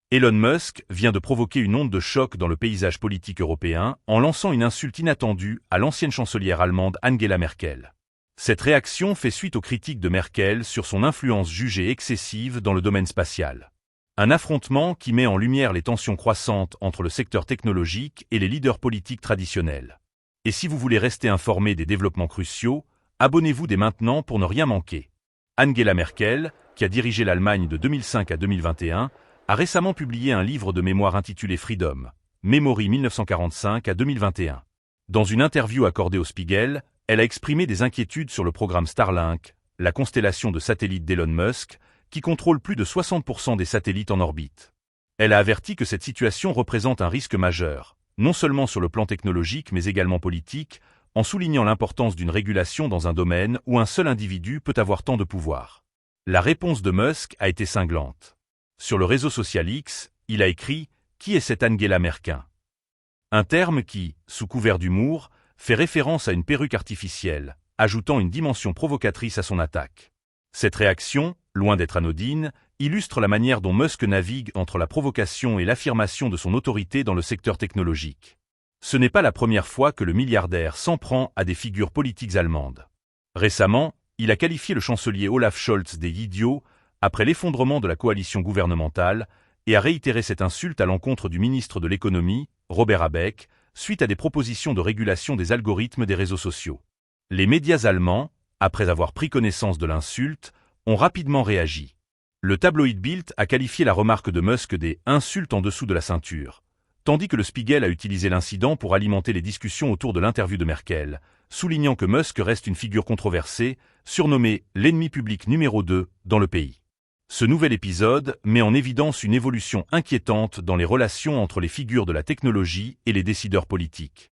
Elon Musk vient de provoquer une onde de choc dans le paysage politique européen en lançant une insulte inattendue à l'ancienne chancelière allemande Angela Merkel. Cette réaction fait suite aux critiques de Merkel sur son influence jugée excessive dans le domaine spatial. Un affrontement qui met en lumière les tensions croissantes entre le secteur technologique et les leaders politiques traditionnels. Et si vous voulez rester informé des développements cruciaux, abonnez-vous dès maintenant pour ne rien manquer. Angela Merkel, qui a dirigé l'Allemagne de 2005 à 2021, a récemment publié un livre de mémoire intitulé Freedom, Memory 1945 à 2021. Dans une interview accordée au Spiegel, elle a exprimé des inquiétudes sur le programme Starlink, la constellation de satellites d'Elon Musk, qui contrôle plus de 60% des satellites en orbite. Elle a averti que cette situation représente un risque majeur, non seulement sur le plan technologique mais également politique, en soulignant l'importance d'une régulation dans un domaine où un seul individu peut avoir tant de pouvoir. La réponse de Musk a été cinglante. Sur le réseau social X, il a écrit « Qui est cette Angela Merkel ?» Un terme qui, sous couvert d'humour, fait référence à une perruque artificielle, ajoutant une dimension provocatrice à son attaque. Cette réaction, loin d'être anodine, illustre la manière dont Musk navigue entre la provocation et l'affirmation de son autorité dans le secteur technologique. Ce n'est pas la première fois que le milliardaire s'en prend à des figures politiques allemandes. Récemment, il a qualifié le chancelier Olaf Scholz d'idiots après l'effondrement de la coalition gouvernementale et a réitéré cette insulte à l'encontre du ministre de l'économie, Robert Habeck, suite à des propositions de régulation des algorithmes des réseaux sociaux. Les médias allemands, après avoir pris connaissance de l'insulte, ont rapidement réagi. Le tabloïd Bild a qualifié la remarque de Musk des « insultes en dessous de la ceinture », tandis que le Spiegel a utilisé l'incident pour alimenter les discussions autour de l'interview de Merkel, soulignant que Musk reste une figure controversée, surnommée « l'ennemi public numéro 2 » dans le pays. Ce nouvel épisode met en évidence une évolution inquiétante dans les relations entre les figures de la technologie et les décideurs politiques.